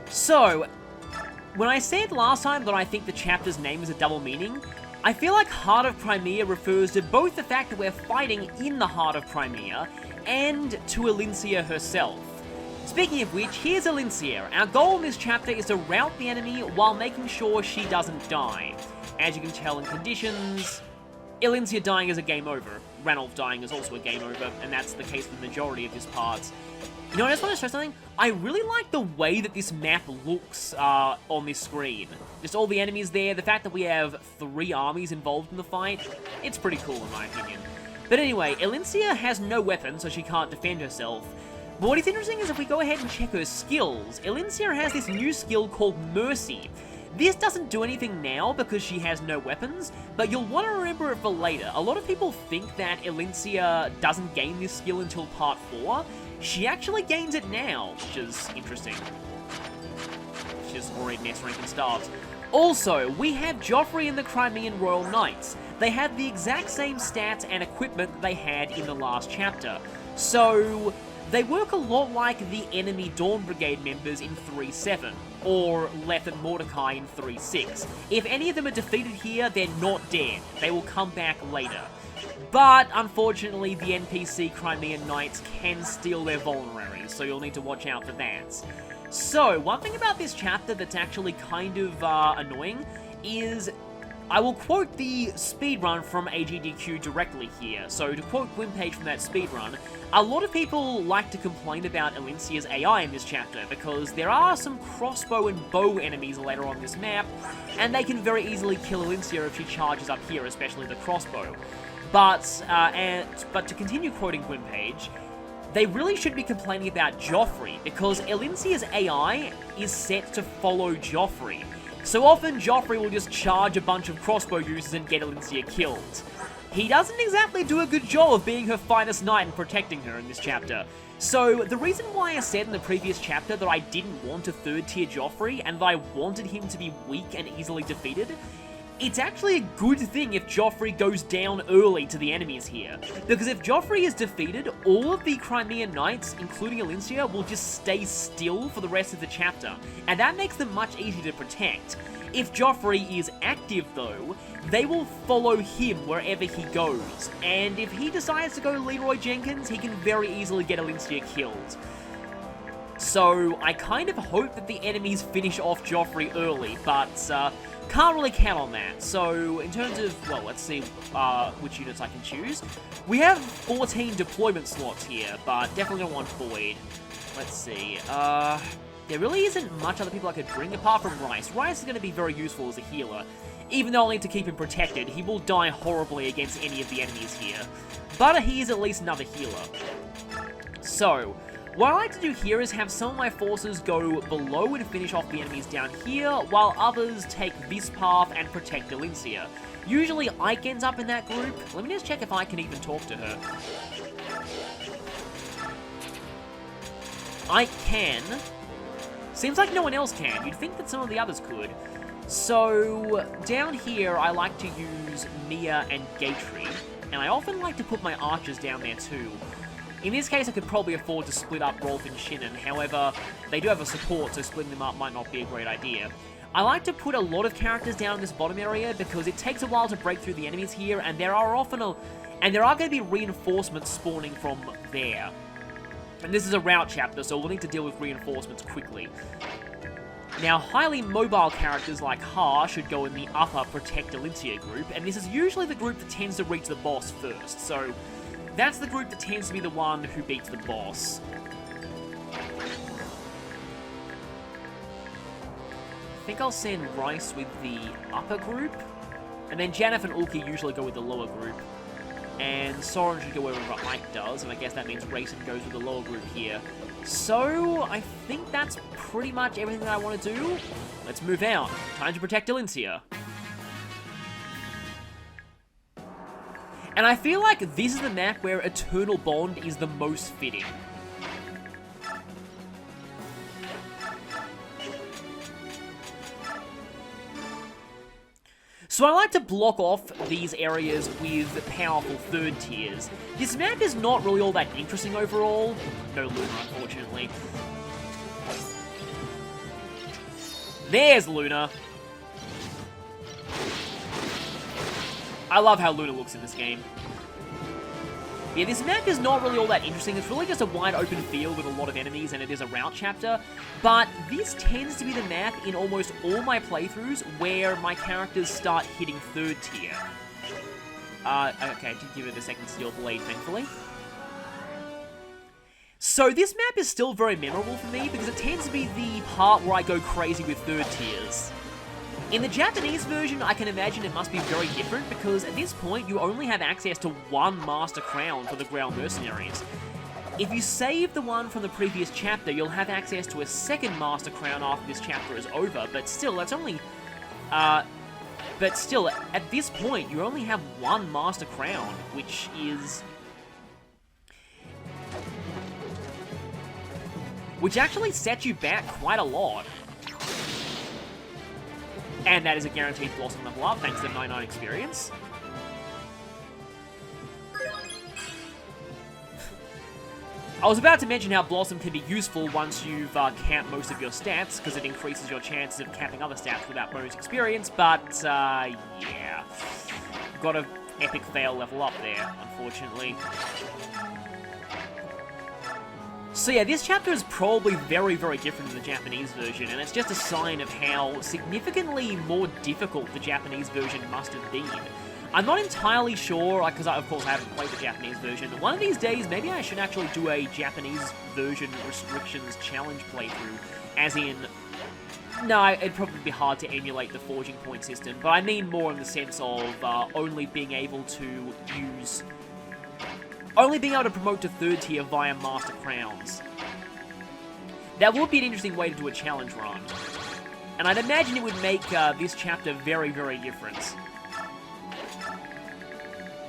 So, when I said last time that I think the chapter's name is a double meaning, I feel like Heart of Crimea refers to both the fact that we're fighting in the Heart of Crimea and to Elincia herself. Speaking of which, here's Elincia. Our goal in this chapter is to rout the enemy while making sure she doesn't die. As you can tell in conditions, Elincia dying is a game over. Ranulf dying is also a game over, and that's the case for the majority of this part. You know, I just want to show something. I really like the way that this map looks on this screen. Just all the enemies there, the fact that we have 3 armies involved in the fight, it's pretty cool in my opinion. But anyway, Elincia has no weapon, so she can't defend herself. But what is interesting is if we go ahead and check her skills, Elincia has this new skill called Mercy. This doesn't do anything now because she has no weapons, but you'll want to remember it for later. A lot of people think that Elincia doesn't gain this skill until part 4. She actually gains it now, which is interesting. She's already S rank in stars. Also, we have Joffrey and the Crimean Royal Knights. They have the exact same stats and equipment that they had in the last chapter. So, they work a lot like the enemy Dawn Brigade members in 3.7, or Leth and Mordecai in 3.6. If any of them are defeated here, they're not dead. They will come back later. But, unfortunately, the NPC Crimean Knights can steal their vulneraries, so you'll need to watch out for that. So, one thing about this chapter that's actually kind of annoying is I will quote the speedrun from AGDQ directly here. So, to quote Gwimpage from that speedrun, a lot of people like to complain about Elincia's AI in this chapter because there are some crossbow and bow enemies later on this map, and they can very easily kill Elincia if she charges up here, especially the crossbow. But to continue quoting Gwimpage, they really should be complaining about Joffrey, because Elincia's AI is set to follow Joffrey. So often Joffrey will just charge a bunch of crossbow users and get Elincia killed. He doesn't exactly do a good job of being her finest knight and protecting her in this chapter. So the reason why I said in the previous chapter that I didn't want a 3rd tier Joffrey and that I wanted him to be weak and easily defeated, it's actually a good thing if Joffrey goes down early to the enemies here. Because if Joffrey is defeated, all of the Crimean Knights, including Elincia, will just stay still for the rest of the chapter. And that makes them much easier to protect. If Joffrey is active though, they will follow him wherever he goes. And if he decides to go Leroy Jenkins, he can very easily get Elincia killed. So I kind of hope that the enemies finish off Joffrey early, but can't really count on that. So in terms of, well, let's see which units I can choose. We have 14 deployment slots here, but definitely don't want Boyd. Let's see. There really isn't much other people I could bring apart from Rice. Rice is going to be very useful as a healer. Even though I'll need to keep him protected, he will die horribly against any of the enemies here. But he is at least another healer. So, what I like to do here is have some of my forces go below and finish off the enemies down here, while others take this path and protect Elincia. Usually Ike ends up in that group. Let me just check if I can even talk to her. Ike can. Seems like no one else can. You'd think that some of the others could. So, down here I like to use Mia and Gatry, and I often like to put my archers down there too. In this case, I could probably afford to split up Rolf and Shinnon, however, they do have a support, so splitting them up might not be a great idea. I like to put a lot of characters down in this bottom area because it takes a while to break through the enemies here, and there are going to be reinforcements spawning from there. And this is a route chapter, so we'll need to deal with reinforcements quickly. Now, highly mobile characters like Ha should go in the upper Protect Elincia group, and this is usually the group that tends to reach the boss first, so that's the group that tends to be the one who beats the boss. I think I'll send Rice with the upper group, and then Janeth and Ulki usually go with the lower group. And Soren should go wherever Ike does, and I guess that means Rayson goes with the lower group here. So, I think that's pretty much everything that I want to do. Let's move out. Time to protect Elincia. And I feel like this is the map where Eternal Bond is the most fitting. So I like to block off these areas with powerful 3rd tiers. This map is not really all that interesting overall. No Luna, unfortunately. There's Luna. I love how Luna looks in this game. Yeah, this map is not really all that interesting. It's really just a wide open field with a lot of enemies, and it is a route chapter. But this tends to be the map in almost all my playthroughs where my characters start hitting 3rd tier. Okay, I did give it a second steel blade, thankfully. So this map is still very memorable for me because it tends to be the part where I go crazy with 3rd tiers. In the Japanese version, I can imagine it must be very different because at this point, you only have access to one Master Crown for the Greil Mercenaries. If you save the one from the previous chapter, you'll have access to a second Master Crown after this chapter is over, but still, that's only... But still, at this point, you only have one Master Crown, which is... which actually sets you back quite a lot. And that is a guaranteed Blossom level up, thanks to the 99 experience. I was about to mention how Blossom can be useful once you've capped most of your stats, because it increases your chances of capping other stats without bonus experience, but, yeah. Got a epic fail level up there, unfortunately. So yeah, this chapter is probably very, very different than the Japanese version, and it's just a sign of how significantly more difficult the Japanese version must have been. I'm not entirely sure, because of course I haven't played the Japanese version. One of these days, maybe I should actually do a Japanese version restrictions challenge playthrough, as in... No, it'd probably be hard to emulate the forging point system, but I mean more in the sense of only being able to use... only being able to promote to 3rd tier via Master Crowns. That would be an interesting way to do a challenge run. And I'd imagine it would make this chapter very, very different.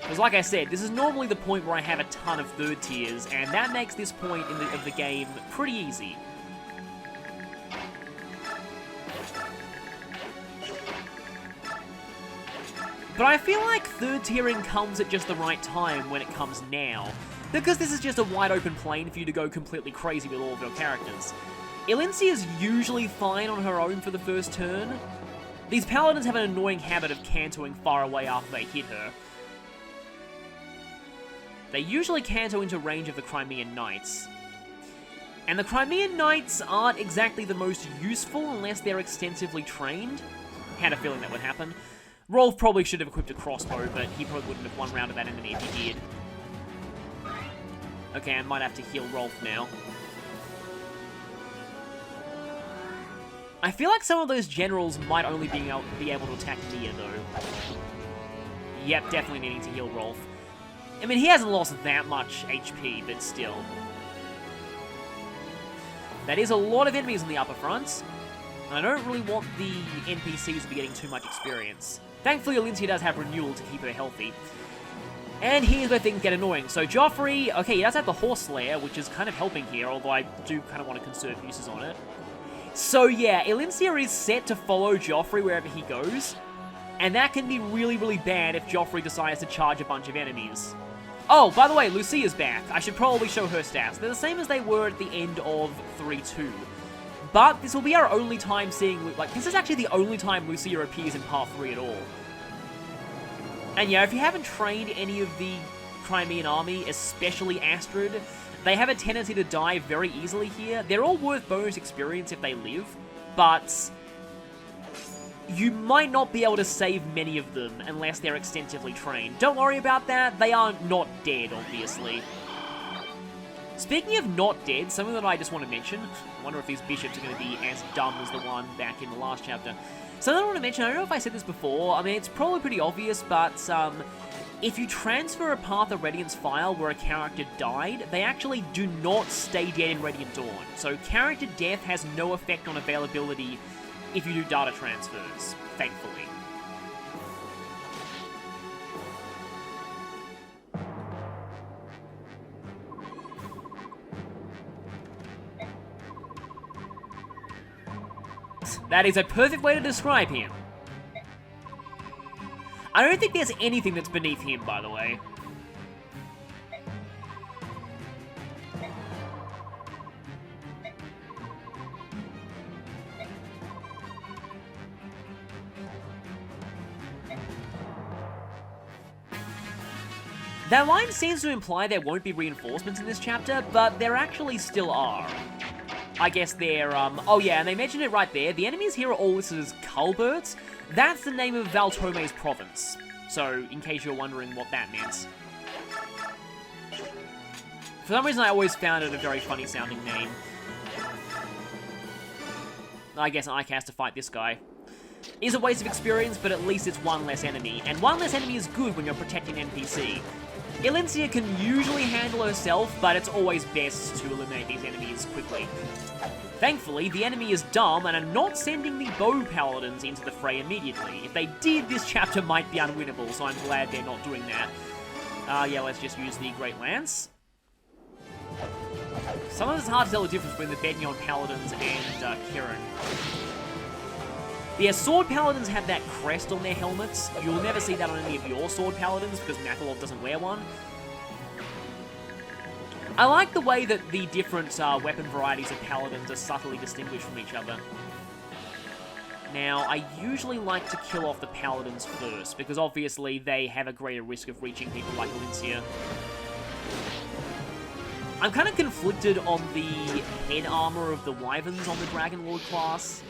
Because like I said, this is normally the point where I have a ton of 3rd tiers, and that makes this point of the game pretty easy. But I feel like 3rd tiering comes at just the right time when it comes now, because this is just a wide open plane for you to go completely crazy with all of your characters. Elincia is usually fine on her own for the first turn. These paladins have an annoying habit of cantoing far away after they hit her. They usually canto into range of the Crimean Knights. And the Crimean Knights aren't exactly the most useful unless they're extensively trained. Had a feeling that would happen. Rolf probably should have equipped a crossbow, but he probably wouldn't have one-rounded that enemy if he did. Okay, I might have to heal Rolf now. I feel like some of those generals might only be able to attack Nia, though. Yep, definitely needing to heal Rolf. I mean, he hasn't lost that much HP, but still. That is a lot of enemies on the upper front. I don't really want the NPCs to be getting too much experience. Thankfully, Elincia does have Renewal to keep her healthy. And here's where things get annoying. So Joffrey, okay, he does have the Horse Slayer, which is kind of helping here, although I do kind of want to conserve uses on it. So yeah, Elincia is set to follow Joffrey wherever he goes. And that can be really, really bad if Joffrey decides to charge a bunch of enemies. Oh, by the way, Lucia's back. I should probably show her stats. They're the same as they were at the end of 3-2. But this will be our only time seeing... like, this is actually the only time Lucia appears in Part 3 at all. And yeah, if you haven't trained any of the Crimean army, especially Astrid, they have a tendency to die very easily here. They're all worth bonus experience if they live, but... you might not be able to save many of them unless they're extensively trained. Don't worry about that, they are not dead, obviously. Speaking of not dead, something that I just want to mention, I wonder if these bishops are going to be as dumb as the one back in the last chapter. Something I want to mention, I don't know if I said this before, I mean, it's probably pretty obvious, but if you transfer a Path of Radiance file where a character died, they actually do not stay dead in Radiant Dawn. So character death has no effect on availability if you do data transfers, thankfully. That is a perfect way to describe him. I don't think there's anything that's beneath him, by the way. That line seems to imply there won't be reinforcements in this chapter, but there actually still are. I guess they're, oh yeah, and they mentioned it right there. The enemies here are all listed as Culberts. That's the name of Valtome's province. So, in case you're wondering what that meant. For some reason, I always found it a very funny sounding name. I guess Ike has to fight this guy. Is a waste of experience, but at least it's one less enemy. And one less enemy is good when you're protecting an NPC. Elincia can usually handle herself, but it's always best to eliminate these enemies quickly. Thankfully, the enemy is dumb and are not sending the bow paladins into the fray immediately. If they did, this chapter might be unwinnable, so I'm glad they're not doing that. Yeah, let's just use the Great Lance. Sometimes it's hard to tell the difference between the Benyon paladins and Kirin. Yeah, sword paladins have that crest on their helmets. You'll never see that on any of your sword paladins because Makalov doesn't wear one. I like the way that the different weapon varieties of paladins are subtly distinguished from each other. Now, I usually like to kill off the paladins first because obviously they have a greater risk of reaching people like Elincia. I'm kind of conflicted on the head armor of the Wyverns on the Dragon Lord class.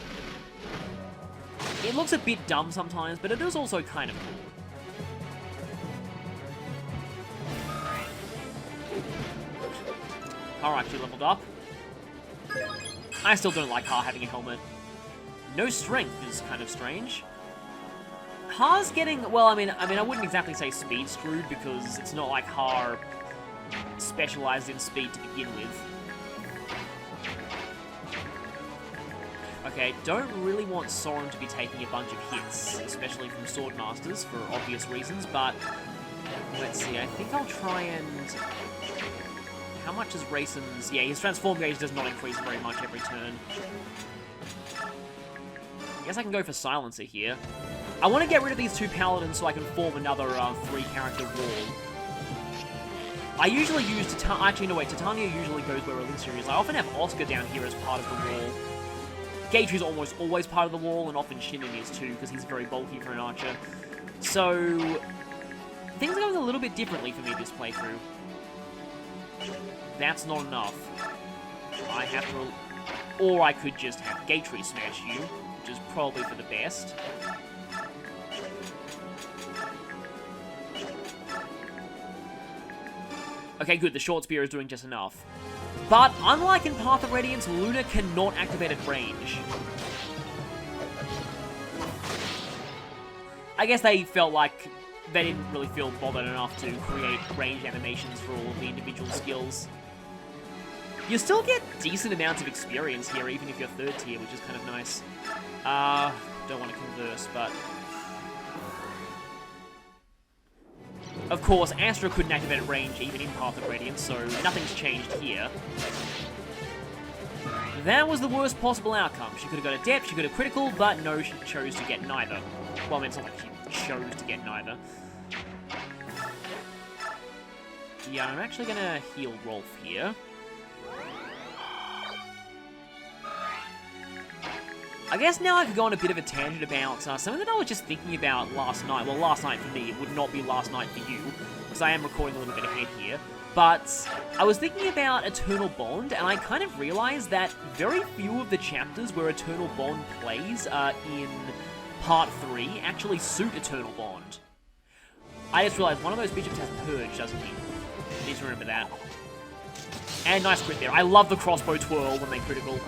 It looks a bit dumb sometimes, but it is also kind of cool. Har actually leveled up. I still don't like Har having a helmet. No strength is kind of strange. Har's getting, well, I mean, I wouldn't exactly say speed screwed because it's not like Har specialized in speed to begin with. Okay, don't really want Soren to be taking a bunch of hits, especially from Swordmasters for obvious reasons, but let's see, I think I'll try and... How much is Raisin's... Yeah, his transform gauge does not increase very much every turn. I guess I can go for Silencer here. I want to get rid of these two Paladins so I can form another 3-character wall. I usually use Titania... Actually, no, wait, Titania usually goes where Elincia is. I often have Oscar down here as part of the wall. Gatry is almost always part of the wall, and often Shinnen is too, because he's very bulky for an archer. So, things are going a little bit differently for me this playthrough. That's not enough. I have to... Or I could just have Gatry smash you, which is probably for the best. Okay, good, the short spear is doing just enough. But, unlike in Path of Radiance, Luna cannot activate at range. I guess they felt like they didn't really feel bothered enough to create range animations for all of the individual skills. You still get decent amounts of experience here, even if you're 3rd tier, which is kind of nice. Don't want to converse, but... Of course, Astra couldn't activate at range even in Path of Radiance, so nothing's changed here. That was the worst possible outcome. She could have got a depth, she could have critical, but no, she chose to get neither. Well, I mean, it's not like she chose to get neither. Yeah, I'm actually going to heal Rolf here. I guess now I could go on a bit of a tangent about something that I was just thinking about last night. Well, last night for me. It would not be last night for you, because I am recording a little bit ahead here. But I was thinking about Eternal Bond, and I kind of realized that very few of the chapters where Eternal Bond plays in Part 3 actually suit Eternal Bond. I just realized one of those bishops has Purge, doesn't he? Need to remember that. And nice crit there. I love the crossbow twirl when they critical.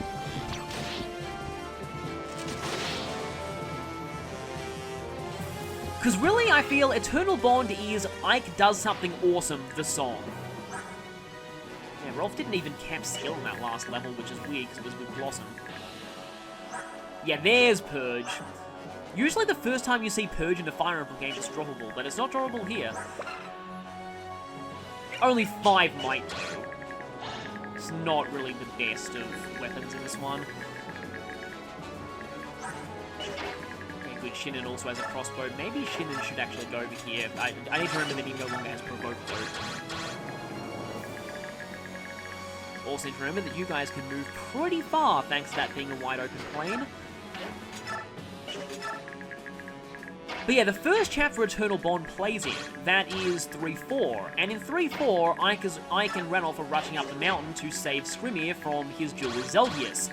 Because really, I feel Eternal Bond is Ike does something awesome, the song. Yeah, Rolf didn't even cap skill in that last level, which is weird because it was with Blossom. Yeah, there's Purge. Usually the first time you see Purge in a Fire Emblem game, it's droppable, but it's not droppable here. Only 5 might do. It's not really the best of weapons in this one. Good, Shinnen also has a crossbow. Maybe Shinnen should actually go over here. I need to remember that he no longer has Provoke though. Also need to remember that you guys can move pretty far thanks to that being a wide open plain. But yeah, the first chapter Eternal Bond plays in, that is 3-4, and in 3-4, Ike and Ranulph are rushing up the mountain to save Skrimir from his duel with Zelgius.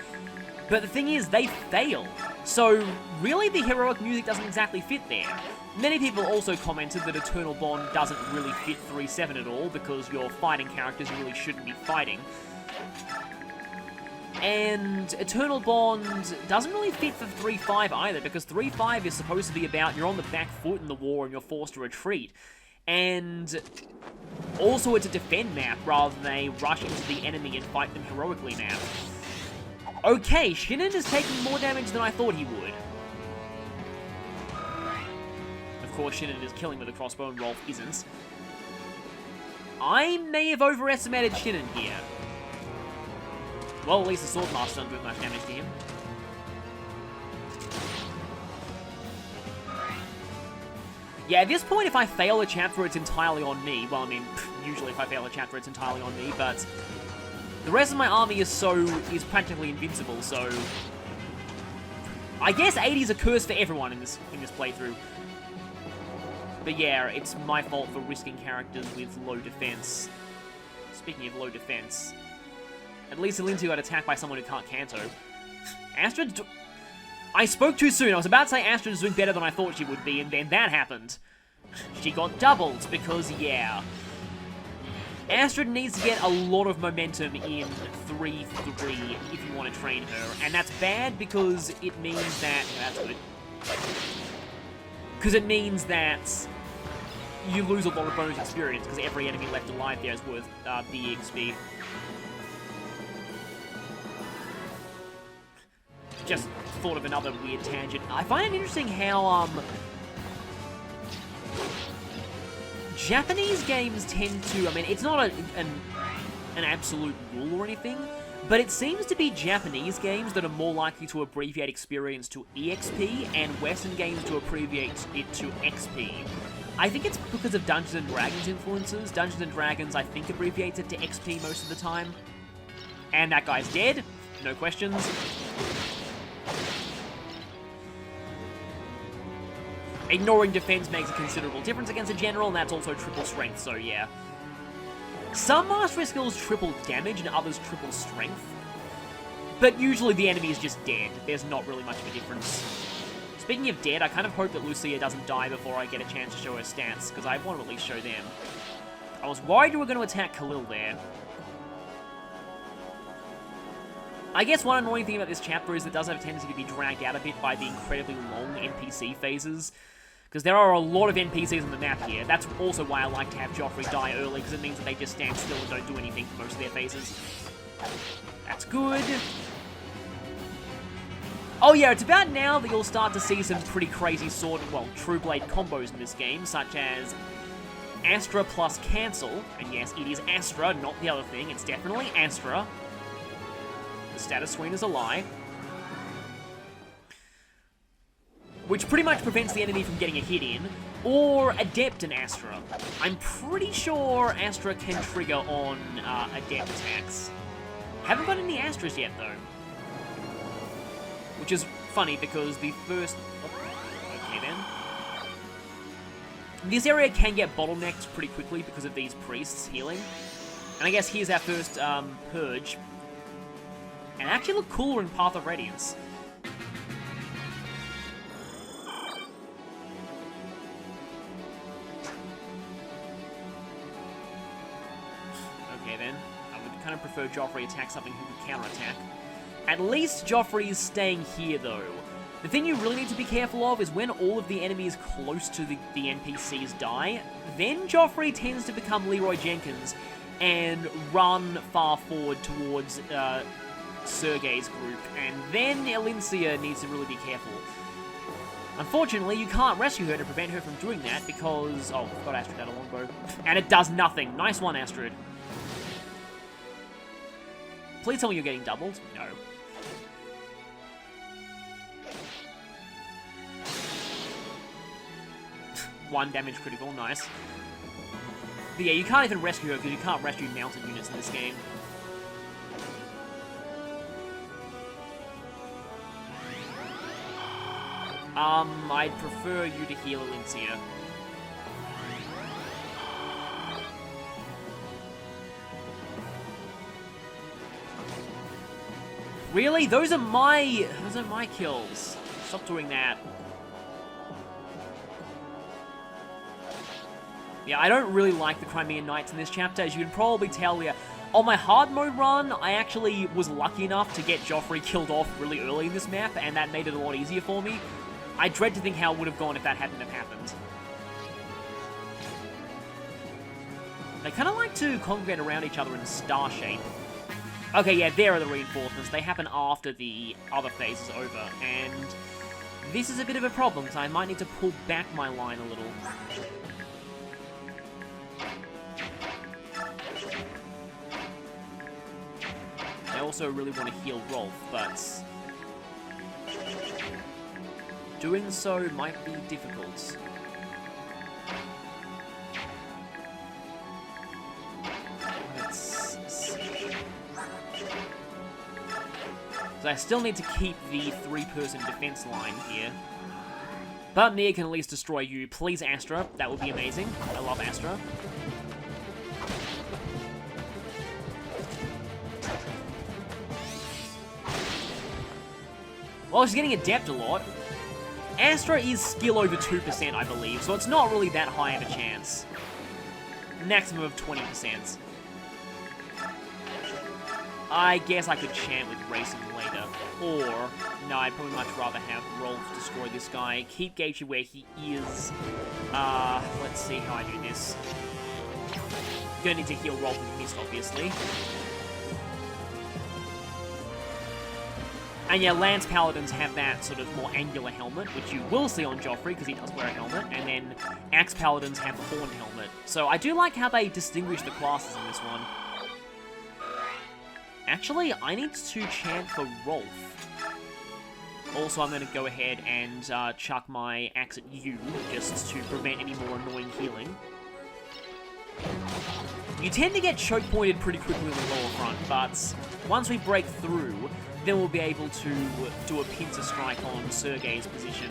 But the thing is, they fail, so really the heroic music doesn't exactly fit there. Many people also commented that Eternal Bond doesn't really fit 3-7 at all, because you're fighting characters you really shouldn't be fighting. And Eternal Bond doesn't really fit for 3-5 either, because 3-5 is supposed to be about you're on the back foot in the war and you're forced to retreat. And also it's a defend map rather than a rush into the enemy and fight them heroically map. Okay, Shinnon is taking more damage than I thought he would. Of course, Shinnon is killing with a crossbow and Rolf isn't. I may have overestimated Shinnon here. Well, at least the Swordmaster doesn't do much damage to him. Yeah, at this point, if I fail a chapter, it's entirely on me. Well, I mean, usually if I fail a chapter, it's entirely on me, but the rest of my army is practically invincible, so I guess 80 is a curse for everyone in this playthrough. But yeah, it's my fault for risking characters with low defense. Speaking of low defense, at least Alinti got attacked by someone who can't Canto. Astrid... I spoke too soon. I was about to say Astrid's doing better than I thought she would be, and then that happened. She got doubled, because, yeah. Astrid needs to get a lot of momentum in 3-3 if you want to train her. And that's bad because it means that... Yeah, that's good. Because it means that you lose a lot of bonus experience, because every enemy left alive there is worth the XP. Just thought of another weird tangent. I find it interesting how, Japanese games tend to... I mean, it's not an absolute rule or anything, but it seems to be Japanese games that are more likely to abbreviate experience to EXP, and Western games to abbreviate it to XP. I think it's because of Dungeons & Dragons influences. Dungeons & Dragons, I think, abbreviates it to XP most of the time. And that guy's dead. No questions. Ignoring defense makes a considerable difference against a general, and that's also triple strength, so yeah. Some mastery skills triple damage and others triple strength, but usually the enemy is just dead. There's not really much of a difference. Speaking of dead, I kind of hope that Lucia doesn't die before I get a chance to show her stats, because I want to at least show them. I was worried we were going to attack Khalil there. I guess one annoying thing about this chapter is it does have a tendency to be dragged out a bit by the incredibly long NPC phases, because there are a lot of NPCs on the map here. That's also why I like to have Joffrey die early, because it means that they just stand still and don't do anything for most of their phases. That's good. Oh yeah, it's about now that you'll start to see some pretty crazy True Blade combos in this game, such as Astra plus Cancel, and yes, it is Astra, not the other thing, it's definitely Astra. The status screen is a lie. Which pretty much prevents the enemy from getting a hit in, or Adept and Astra. I'm pretty sure Astra can trigger on Adept attacks. Haven't got any Astras yet, though. Which is funny, because the first... Okay, then. This area can get bottlenecked pretty quickly because of these priests healing. And I guess here's our first Purge. And actually look cooler in Path of Radiance. Okay then, I would kind of prefer Joffrey attack something who can counterattack. At least Joffrey is staying here though. The thing you really need to be careful of is when all of the enemies close to the NPCs die, then Joffrey tends to become Leroy Jenkins and run far forward towards Sergei's group, and then Elincia needs to really be careful. Unfortunately, you can't rescue her to prevent her from doing that because... Oh, I've got Astrid out a longbow. And it does nothing. Nice one, Astrid. Please tell me you're getting doubled. No. One damage critical, nice. But yeah, you can't even rescue her because you can't rescue mounted units in this game. I'd prefer you to heal Alincia. Really? Those are my kills. Stop doing that. Yeah, I don't really like the Crimean Knights in this chapter. As you can probably tell, on my hard mode run, I actually was lucky enough to get Joffrey killed off really early in this map, and that made it a lot easier for me. I dread to think how it would have gone if that hadn't have happened. They kind of like to congregate around each other in star shape. Okay, yeah, there are the reinforcements. They happen after the other phase is over, and this is a bit of a problem, so I might need to pull back my line a little. I also really want to heal Rolf, but doing so might be difficult. Let's see. So I still need to keep the 3-person defense line here. But Nia can at least destroy you. Please, Astra. That would be amazing. I love Astra. Well, she's getting adept a lot. Astra is skill over 2%, I believe, so it's not really that high of a chance. Maximum of 20%. I guess I could chant with racing later. Or, no, I'd probably much rather have Rolf destroy this guy. Keep Geichi where he is. Let's see how I do this. Gonna need to heal Rolf with Mist, obviously. And yeah, Lance Paladins have that sort of more angular helmet, which you will see on Joffrey, because he does wear a helmet, and then Axe Paladins have the horned helmet. So I do like how they distinguish the classes in this one. Actually, I need to chant for Rolf. Also, I'm going to go ahead and chuck my axe at you, just to prevent any more annoying healing. You tend to get choke-pointed pretty quickly in the lower front, but once we break through, then we'll be able to do a pincer strike on Sergei's position.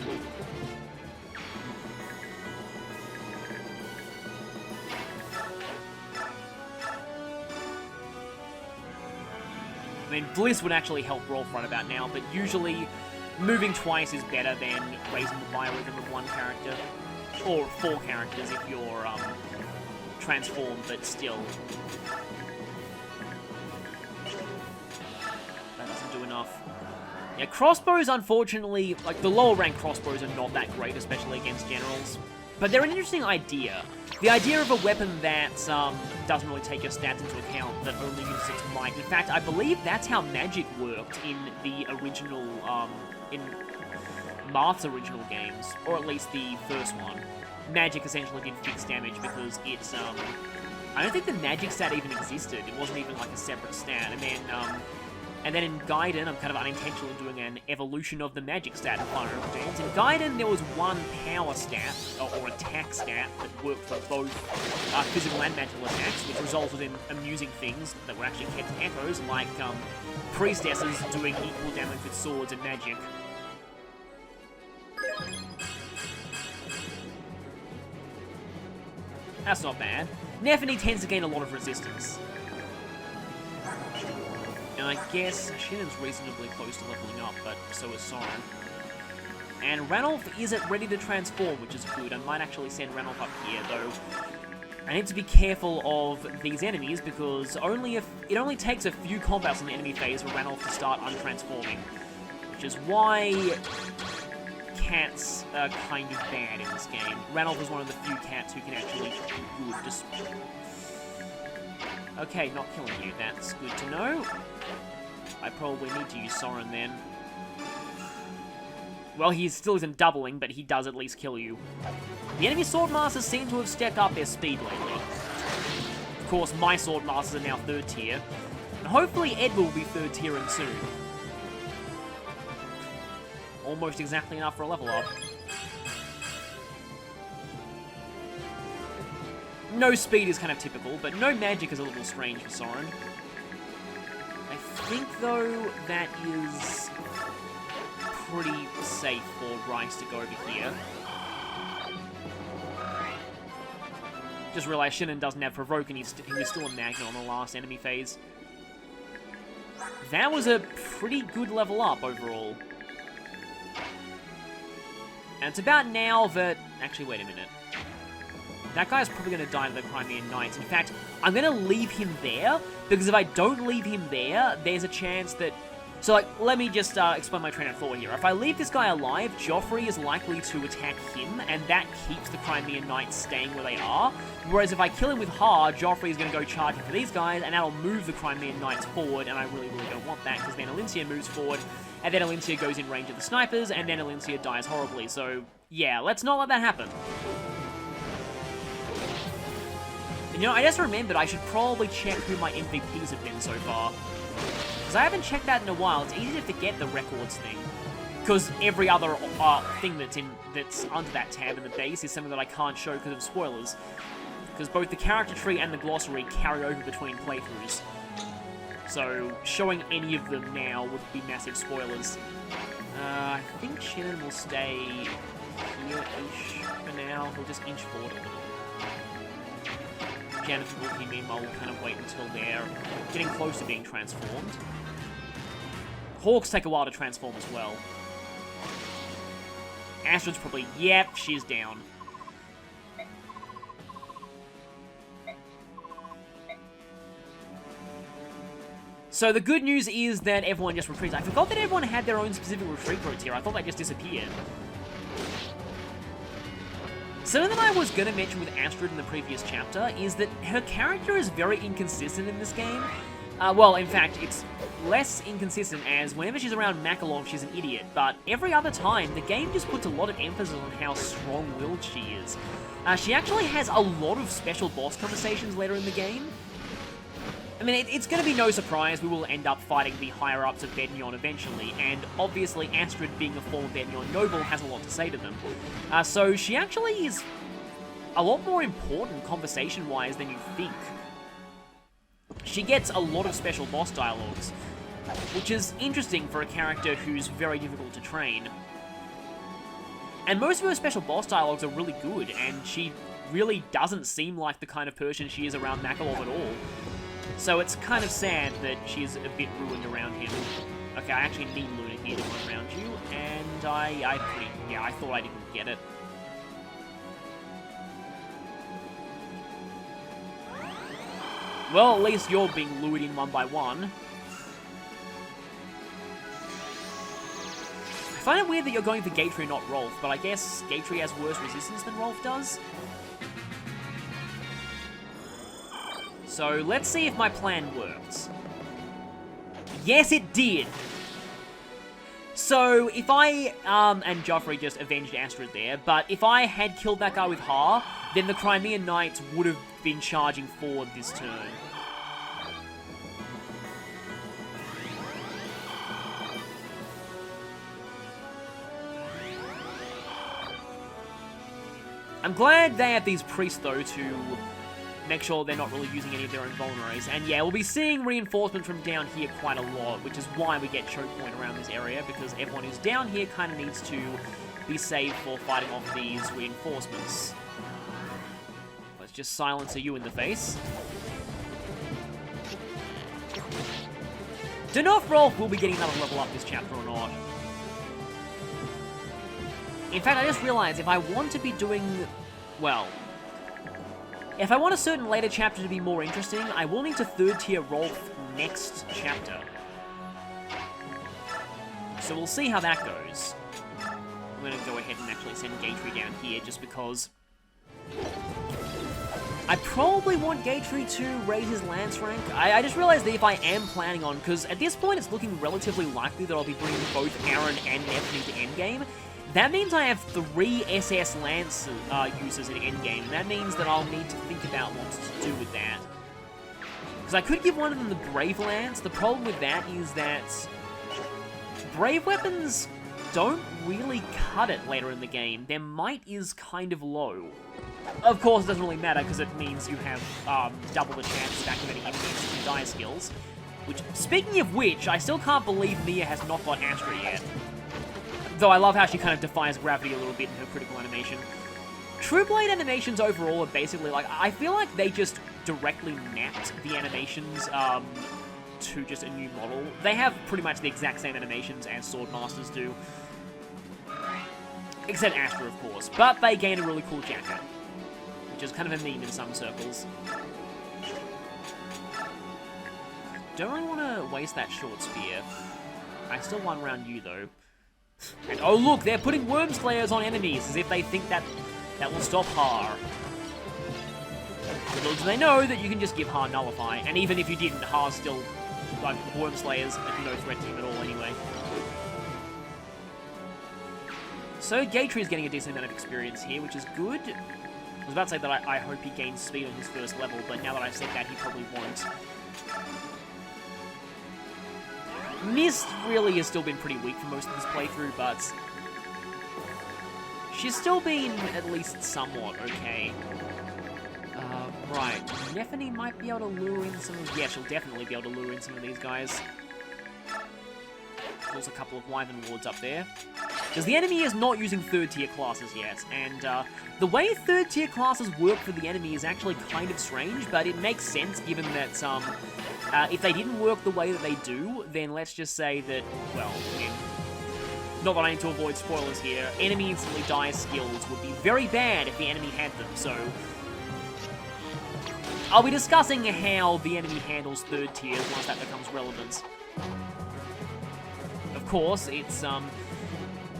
I mean, Bliss would actually help Rolf right about now, but usually moving twice is better than raising the biorhythm of one character. Or 4 characters if you're transformed, but still. Enough. Yeah, crossbows, unfortunately, like, the lower rank crossbows are not that great, especially against generals. But they're an interesting idea. The idea of a weapon that doesn't really take your stats into account, that only uses its might. In fact, I believe that's how magic worked in the original, in Marth's original games, or at least the first one. Magic essentially did fixed damage because it's, I don't think the magic stat even existed. It wasn't even, like, a separate stat. And then in Gaiden, I'm kind of unintentionally doing an evolution of the magic stat in Fire Emblem games. In Gaiden, there was one power stat, or attack stat, that worked for both physical and magical attacks, which resulted in amusing things that were actually kept echoes, like priestesses doing equal damage with swords and magic. That's not bad. Nephany tends to gain a lot of resistance. And I guess Shinnon's reasonably close to leveling up, but so is Soren. And Ranulf isn't ready to transform, which is good. I might actually send Ranulf up here, though. I need to be careful of these enemies, because it only takes a few combats in the enemy phase for Ranulf to start untransforming. Which is why cats are kind of bad in this game. Ranulf is one of the few cats who can actually do good. Just... Okay, not killing you. That's good to know. I probably need to use Soren then. Well, he still isn't doubling, but he does at least kill you. The enemy Swordmasters seem to have stepped up their speed lately. Of course, my Swordmasters are now 3rd tier, and hopefully Edward will be 3rd tiering soon. Almost exactly enough for a level up. No speed is kind of typical, but no magic is a little strange for Soren. I think, though, that is pretty safe for Bryce to go over here. Just realized Shinnon doesn't have Provoke, and he was still a Magnet on the last enemy phase. That was a pretty good level up overall. And it's about now that... Actually, wait a minute. That guy's probably going to die to the Crimean Knights. In fact, I'm going to leave him there, because if I don't leave him there, there's a chance that... So, like, let me just explain my train of thought here. If I leave this guy alive, Joffrey is likely to attack him, and that keeps the Crimean Knights staying where they are. Whereas if I kill him with Ha, Joffrey is going to go charging for these guys, and that'll move the Crimean Knights forward, and I really, really don't want that, because then Alincia moves forward, and then Alincia goes in range of the snipers, and then Alincia dies horribly. So, yeah, let's not let that happen. And, you know, I just remembered I should probably check who my MVPs have been so far. Because I haven't checked that in a while. It's easy to forget the records thing. Because every other thing that's under that tab in the base is something that I can't show because of spoilers. Because both the character tree and the glossary carry over between playthroughs. So, showing any of them now would be massive spoilers. I think Shinnon will stay here-ish for now. He'll just inch forward a little. Janeth and Wilkie, meanwhile, will kind of wait until they're getting close to being transformed. Hawks take a while to transform as well. Astrid's probably... Yep, she's down. So the good news is that everyone just retreats. I forgot that everyone had their own specific retreat routes here. I thought they just disappeared. Something that I was going to mention with Astrid in the previous chapter is that her character is very inconsistent in this game. Well, in fact, it's less inconsistent as whenever she's around Makalov, she's an idiot, but every other time, the game just puts a lot of emphasis on how strong-willed she is. She actually has a lot of special boss conversations later in the game. I mean, it's going to be no surprise we will end up fighting the higher-ups of Bednion eventually, and obviously Astrid, being a former Bednion noble, has a lot to say to them. So she actually is a lot more important conversation-wise than you think. She gets a lot of special boss dialogues, which is interesting for a character who's very difficult to train. And most of her special boss dialogues are really good, and she really doesn't seem like the kind of person she is around Makalov at all. So it's kind of sad that she's a bit ruined around him. Okay, I actually need Luna here to run around you, and I thought I didn't get it. Well, at least you're being lured in one by one. I find it weird that you're going for Gatry, not Rolf, but I guess Gatry has worse resistance than Rolf does. So, let's see if my plan works. Yes, it did! So, if I, and Joffrey just avenged Astrid there, but if I had killed that guy with Ha, then the Crimean Knights would have been charging forward this turn. I'm glad they have these priests, though, to make sure they're not really using any of their own vulneraries. And yeah, we'll be seeing reinforcements from down here quite a lot, which is why we get choke point around this area, because everyone who's down here kind of needs to be saved for fighting off these reinforcements. Let's just silence you in the face. Don't know if Rolf will be getting another level up this chapter or not. In fact, I just realized if I want to be doing... well... if I want a certain later chapter to be more interesting, I will need to third tier Rolf next chapter. So we'll see how that goes. I'm going to go ahead and actually send Gatry down here just because... I probably want Gatry to raise his lance rank. I just realized that if I am planning on... because at this point it's looking relatively likely that I'll be bringing both Aaron and Neptune to endgame. That means I have 3 SS Lance users in endgame, and that means that I'll need to think about what to do with that. Because I could give one of them the Brave Lance. The problem with that is that Brave weapons don't really cut it later in the game. Their might is kind of low. Of course, it doesn't really matter, because it means you have double the chance of activating enemies and die skills. Which, speaking of which, I still can't believe Mia has not got Astra yet. Though I love how she kind of defies gravity a little bit in her critical animation. True Blade animations overall are basically like, I feel like they just directly mapped the animations to just a new model. They have pretty much the exact same animations as Swordmasters do. Except Astra, of course. But they gain a really cool jacket, which is kind of a meme in some circles. Don't really want to waste that short spear. I still won round you, though. And oh look, they're putting Worm Slayers on enemies, as if they think that will stop Har. Little do they know that you can just give Har Nullify, and even if you didn't, Har's still, like, Worm Slayers are no threat to him at all anyway. So Gatry is getting a decent amount of experience here, which is good. I was about to say that I hope he gains speed on his first level, but now that I've said that, he probably won't. Mist really has still been pretty weak for most of this playthrough, but she's still been at least somewhat okay. Right, Nephany might be able to lure in some of... Yeah, she'll definitely be able to lure in some of these guys. There's a couple of Wyvern Wards up there. Because the enemy is not using third-tier classes yet, and the way third-tier classes work for the enemy is actually kind of strange, but it makes sense given that, if they didn't work the way that they do, then let's just say that, well, I mean, not that I need to avoid spoilers here, enemy instantly die skills would be very bad if the enemy had them, so I'll be discussing how the enemy handles third tiers once that becomes relevant. Of course, it's,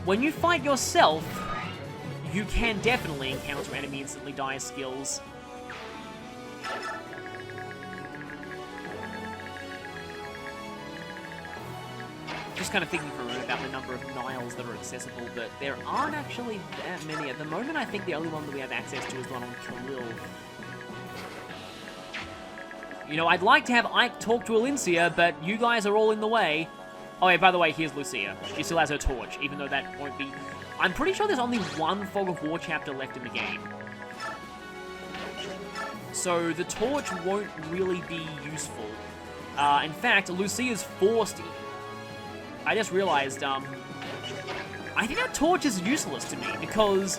when you fight yourself, you can definitely encounter enemy instantly die skills. Just kind of thinking for a moment about the number of Niles that are accessible, but there aren't actually that many. At the moment, I think the only one that we have access to is the one on Khalil. You know, I'd like to have Ike talk to Alincia, but you guys are all in the way. Oh yeah, by the way, here's Lucia. She still has her torch, even though that won't be... I'm pretty sure there's only one Fog of War chapter left in the game. So the torch won't really be useful. In fact, Lucia's forced... I just realized, I think that torch is useless to me, because...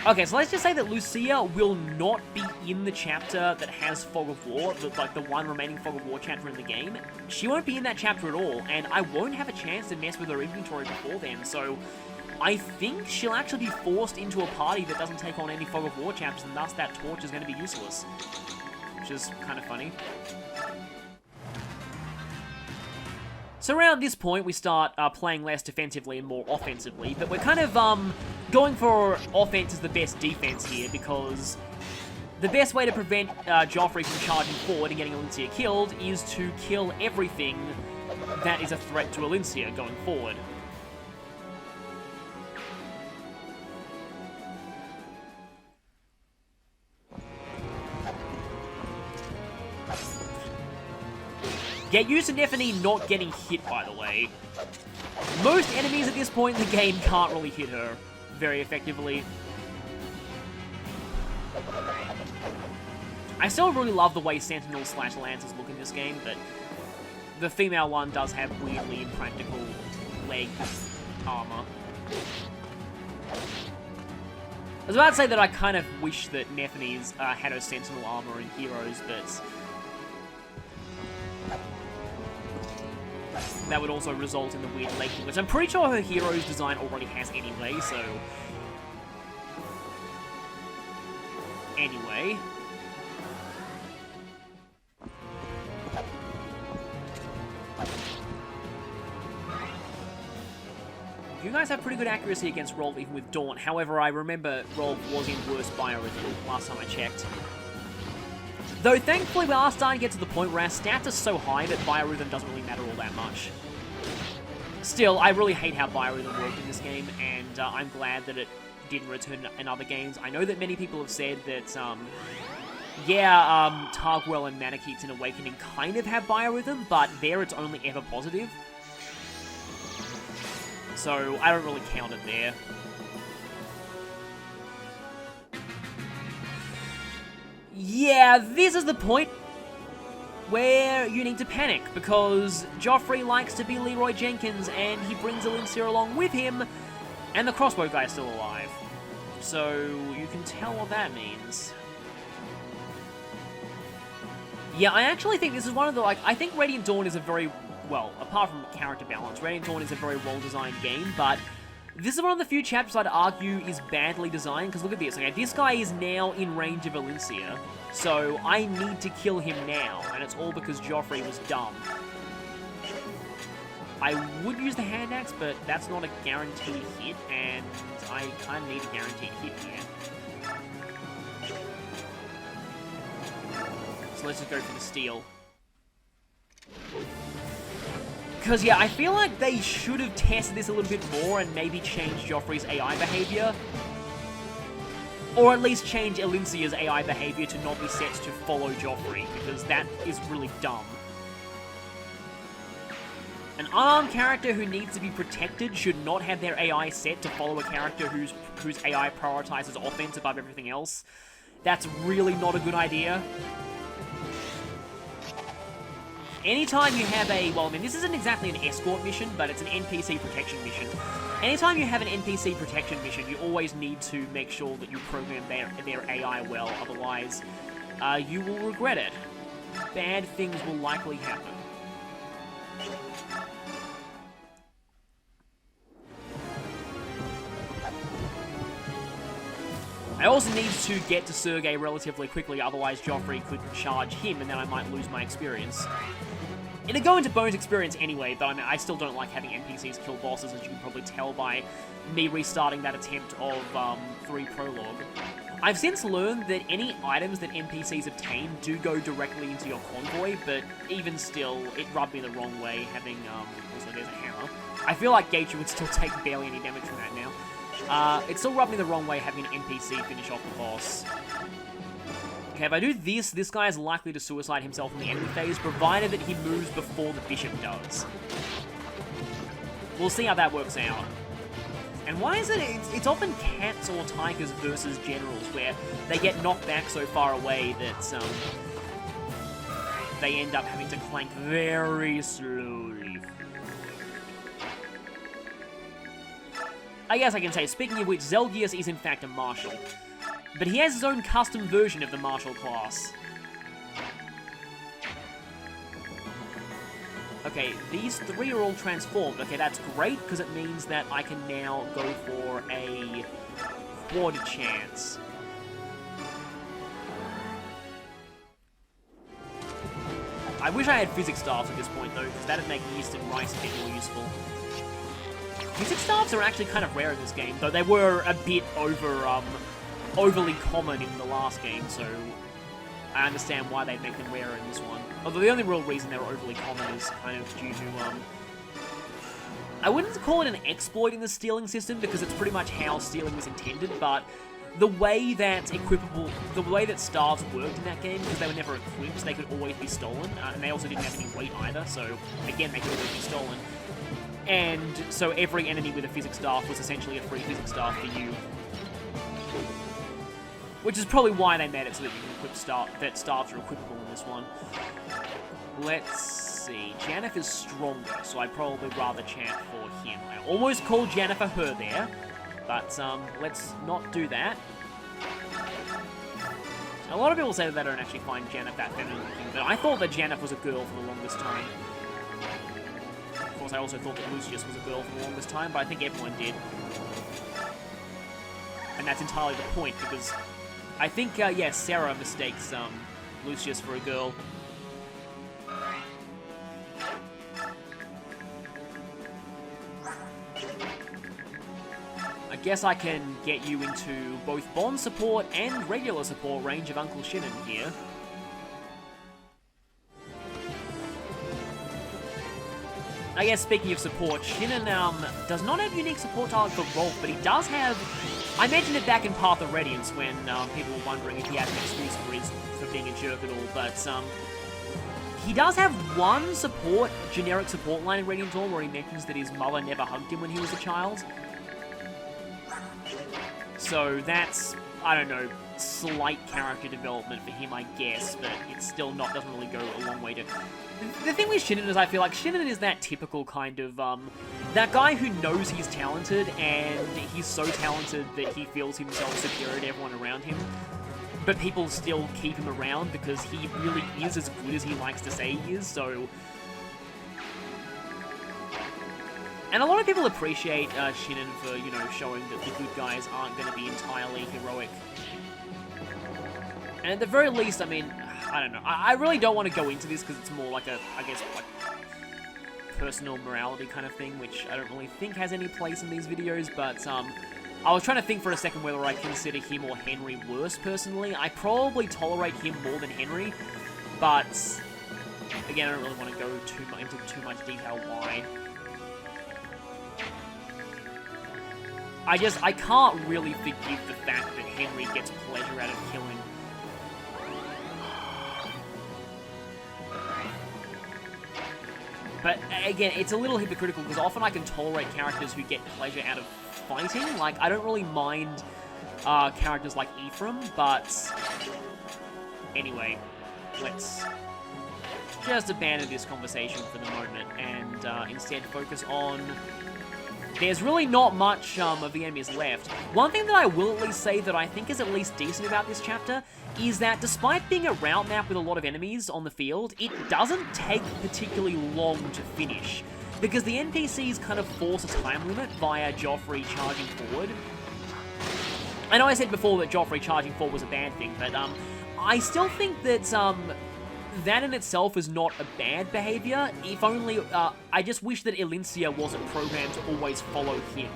Okay, so let's just say that Lucia will not be in the chapter that has Fog of War, like the one remaining Fog of War chapter in the game. She won't be in that chapter at all, and I won't have a chance to mess with her inventory before then, so I think she'll actually be forced into a party that doesn't take on any Fog of War chapters, and thus that torch is going to be useless. Which is kind of funny. So around this point, we start playing less defensively and more offensively, but we're kind of going for offense as the best defense here, because the best way to prevent Joffrey from charging forward and getting Alincia killed is to kill everything that is a threat to Alincia going forward. Get used to Nephany not getting hit, by the way. Most enemies at this point in the game can't really hit her very effectively. I still really love the way Sentinels/Lancers look in this game, but the female one does have weirdly impractical leg armor. I was about to say that I kind of wish that Nephany's had her Sentinel armor in Heroes, but that would also result in the weird leg thing, which I'm pretty sure her Heroes design already has anyway, so... Anyway. You guys have pretty good accuracy against Rolf even with Daunt, however I remember Rolf was in worse biorhythm last time I checked. Though, thankfully, we are starting to get to the point where our stats are so high that biorhythm doesn't really matter all that much. Still, I really hate how biorhythm worked in this game, and I'm glad that it didn't return in other games. I know that many people have said that, Targwell and Manakeets in Awakening kind of have biorhythm, but there it's only ever positive. So, I don't really count it there. Yeah, this is the point. where you need to panic, because Joffrey likes to be Leroy Jenkins, and he brings Alencia along with him, and the crossbow guy's still alive. So, you can tell what that means. Yeah, I actually think this is one of the, like, I think Radiant Dawn is a very, well, apart from character balance, Radiant Dawn is a very well-designed game, but this is one of the few chapters I'd argue is badly designed, because look at this, okay, this guy is now in range of Alencia, so I need to kill him now, and it's all because Joffrey was dumb. I would use the hand axe, but that's not a guaranteed hit, and I kind of need a guaranteed hit here. So let's just go for the steal. Because, yeah, I feel like they should have tested this a little bit more and maybe changed Joffrey's AI behavior. Or at least change Alencia's AI behavior to not be set to follow Joffrey, because that is really dumb. An unarmed character who needs to be protected should not have their AI set to follow a character whose AI prioritizes offense above everything else. That's really not a good idea. Anytime you have a, well, I mean, this isn't exactly an escort mission, but it's an NPC protection mission. Anytime you have an NPC protection mission, you always need to make sure that you program their AI well, otherwise you will regret it. Bad things will likely happen. I also need to get to Sergei relatively quickly, otherwise Joffrey could charge him and then I might lose my experience. It'll go into bonus experience anyway, but I mean, I still don't like having NPCs kill bosses, as you can probably tell by me restarting that attempt of 3 Prologue. I've since learned that any items that NPCs obtain do go directly into your convoy, but even still, it rubbed me the wrong way having, also there's a hammer. I feel like Gaethje would still take barely any damage from that now. It still rubbed me the wrong way having an NPC finish off the boss. Okay, if I do this guy is likely to suicide himself in the enemy phase, provided that he moves before the bishop does. We'll see how that works out. And why is it, it's often cats or tigers versus generals, where they get knocked back so far away that they end up having to clank very slowly. I guess I can say, speaking of which, Zelgius is in fact a marshal. But he has his own custom version of the martial class. Okay, these 3 are all transformed. Okay, that's great, because it means that I can now go for a quad chance. I wish I had physics staffs at this point, though, because that'd make yeast and rice a bit more useful. Physics staffs are actually kind of rare in this game, though they were a bit overly common in the last game, so I understand why they'd make them rarer in this one. Although the only real reason they were overly common is kind of due to, I wouldn't call it an exploit in the stealing system, because it's pretty much how stealing was intended, but the way that staves worked in that game, because they were never equipped, they could always be stolen, and they also didn't have any weight either, so again, they could always be stolen. And so every enemy with a physics staff was essentially a free physics staff for you. Which is probably why they made it so that you can equip that staffs are equipable in this one. Let's see. Janeth is stronger, so I'd probably rather chant for him. I almost called Janeth a her there, but let's not do that. A lot of people say that they don't actually find Janeth that feminine looking, but I thought that Janeth was a girl for the longest time. Of course, I also thought that Lucius was a girl for the longest time, but I think everyone did. And that's entirely the point, because I think, yeah, Sarah mistakes Lucius for a girl. I guess I can get you into both bond support and regular support range of Uncle Shinnon here. I guess speaking of support, Shinnon does not have unique support target for Rolf, but he does have... I mentioned it back in Path of Radiance when people were wondering if he had an excuse for being a jerk at all, but he does have one generic support line in Radiant Dawn where he mentions that his mother never hugged him when he was a child. So that's I don't know, slight character development for him, I guess, but it's still not, doesn't really go a long way to... The thing with Shinnen is I feel like Shinnen is that typical kind of, that guy who knows he's talented, and he's so talented that he feels himself superior to everyone around him, but people still keep him around because he really is as good as he likes to say he is, so... And a lot of people appreciate Shinnen for, you know, showing that the good guys aren't going to be entirely heroic. And at the very least, I mean, I don't know. I really don't want to go into this because it's more like a, I guess, like, personal morality kind of thing, which I don't really think has any place in these videos, but, I was trying to think for a second whether I consider him or Henry worse, personally. I probably tolerate him more than Henry, but, again, I don't really want to go into too much detail why. I can't really forgive the fact that Henry gets pleasure out of killing. But, again, it's a little hypocritical, because often I can tolerate characters who get pleasure out of fighting. Like, I don't really mind characters like Ephraim, but... Anyway, let's just abandon this conversation for the moment, and instead focus on... There's really not much of the enemies left. One thing that I will at least say that I think is at least decent about this chapter is that despite being a route map with a lot of enemies on the field, it doesn't take particularly long to finish, because the NPCs kind of force a time limit via Joffrey charging forward. I know I said before that Joffrey charging forward was a bad thing, but I still think that that in itself is not a bad behavior. If only, I just wish that Elincia wasn't programmed to always follow him.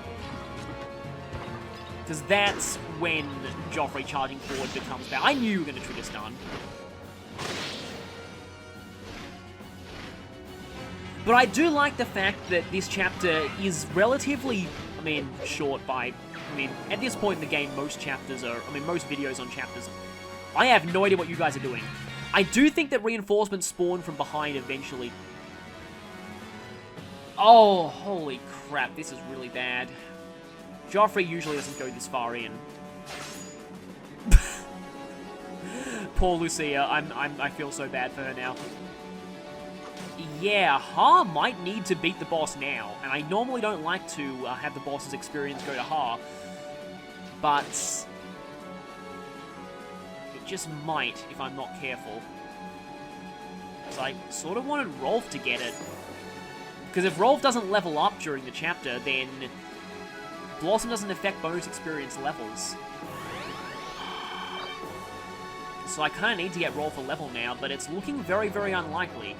Because that's when Joffrey charging forward becomes bad. I knew you were going to trigger stun. But I do like the fact that this chapter is relatively, I mean, short by... I mean, at this point in the game, most chapters are... I mean, most videos on chapters... I have no idea what you guys are doing. I do think that reinforcements spawn from behind eventually. Oh, holy crap, this is really bad. Joffrey usually doesn't go this far in. Poor Lucia, I feel so bad for her now. Yeah, Ha might need to beat the boss now, and I normally don't like to have the boss's experience go to Ha, but... just might if I'm not careful. So I sort of wanted Rolf to get it. Because if Rolf doesn't level up during the chapter, then Blossom doesn't affect bonus experience levels. So I kind of need to get Rolf a level now, but it's looking very, very unlikely.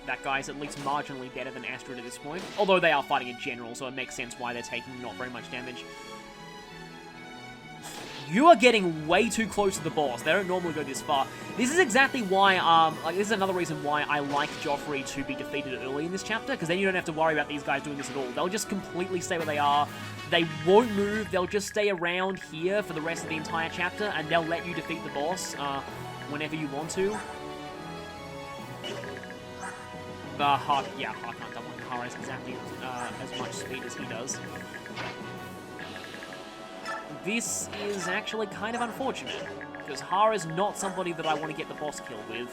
That guy's at least marginally better than Astrid at this point. Although they are fighting a general, so it makes sense why they're taking not very much damage. You are getting way too close to the boss. They don't normally go this far. This is exactly why, this is another reason why I like Joffrey to be defeated early in this chapter, because then you don't have to worry about these guys doing this at all. They'll just completely stay where they are. They won't move. They'll just stay around here for the rest of the entire chapter, and they'll let you defeat the boss whenever you want to. Ha can't double him. Ha has exactly as much speed as he does. This is actually kind of unfortunate, because Ha is not somebody that I want to get the boss kill with.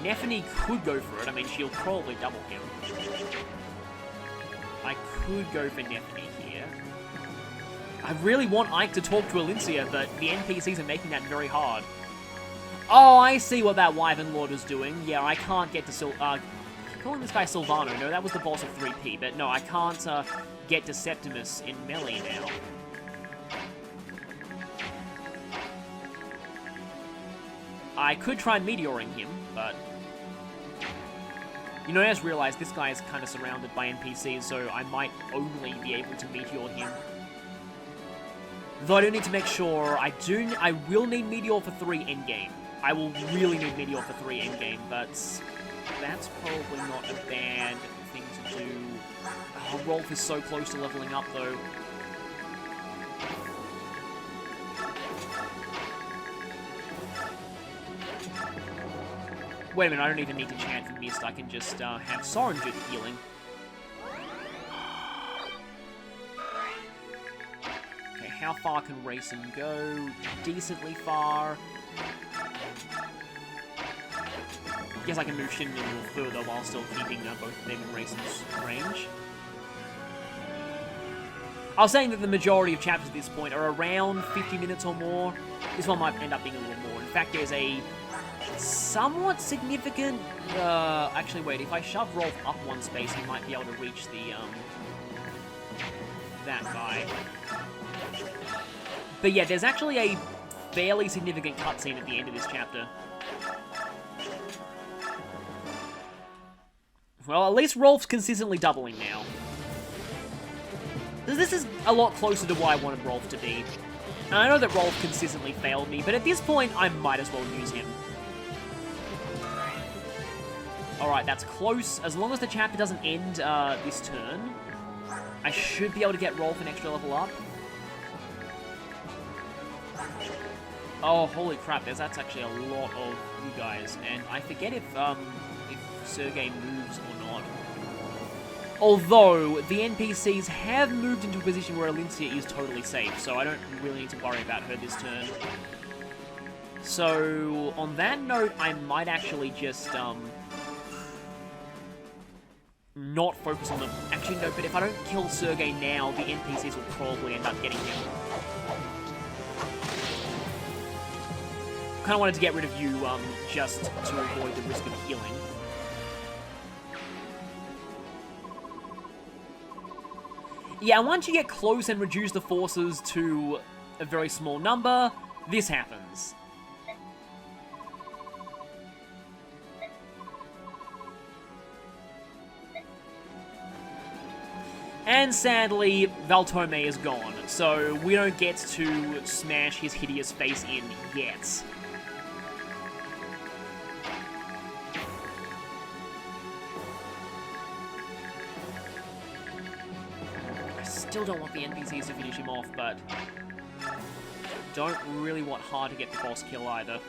Nephany could go for it. I mean, she'll probably double him. I could go for Nephany here. I really want Ike to talk to Elincia, but the NPCs are making that very hard. Oh, I see what that Wyvern Lord is doing. Yeah, I can't get to calling this guy Silvano. No, that was the boss of 3P. But no, I can't get to Septimus in melee now. I could try meteoring him, but... You know, I just realized this guy is kind of surrounded by NPCs, so I might only be able to meteor him. Though I do need to make sure, I will need Meteor for 3 endgame. I will really need Meteor for 3 endgame, but that's probably not a bad thing to do. Oh, Rolf is so close to leveling up, though. Wait a minute, I don't even need to chant for Mist. I can just have Soren do the healing. Okay, how far can Racing go? Decently far. Guess I can move Shin a little further while still keeping both of them in Racing's range. I was saying that the majority of chapters at this point are around 50 minutes or more. This one might end up being a little more. In fact, there's a somewhat significant... actually, wait, if I shove Rolf up one space, he might be able to reach the, that guy. But yeah, there's actually a fairly significant cutscene at the end of this chapter. Well, at least Rolf's consistently doubling now. This is a lot closer to what I wanted Rolf to be. And I know that Rolf consistently failed me, but at this point, I might as well use him. Alright, that's close. As long as the chapter doesn't end this turn, I should be able to get Rolf an extra level up. Oh, holy crap, that's actually a lot of you guys. And I forget if Sergei moves or not. Although, the NPCs have moved into a position where Alincia is totally safe, so I don't really need to worry about her this turn. So, on that note, I might actually just, not focus on them. Actually, no, but if I don't kill Sergei now, the NPCs will probably end up getting him. Kind of wanted to get rid of you, just to avoid the risk of healing. Yeah, once you get close and reduce the forces to a very small number, this happens. And sadly, Valtome is gone, so we don't get to smash his hideous face in yet. Still don't want the NPCs to finish him off, but don't really want hard to get the boss kill either.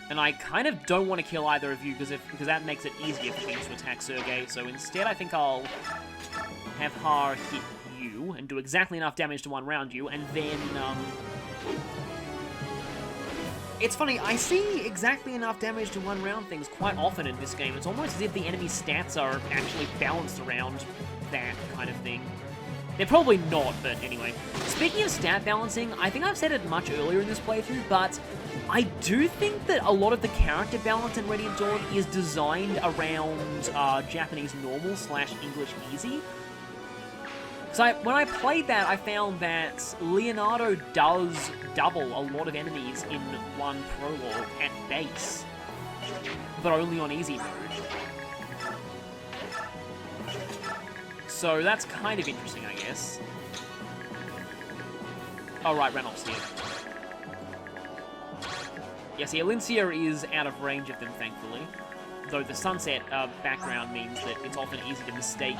And I kind of don't want to kill either of you because that makes it easier for things to attack Sergei. So instead, I think I'll have Har hit you and do exactly enough damage to one round you, and then it's funny, I see exactly enough damage to one round things quite often in this game. It's almost as if the enemy stats are actually balanced around that kind of thing. They're probably not, but anyway. Speaking of stat balancing, I think I've said it much earlier in this playthrough, but I do think that a lot of the character balance in Radiant Dawn is designed around Japanese normal / English easy. So when I played that, I found that Leonardo does double a lot of enemies in one prologue at base, but only on easy mode. So that's kind of interesting, I guess. Oh right, Ranulph's here. Yeah, see, Alincia is out of range of them, thankfully. Though the sunset background means that it's often easy to mistake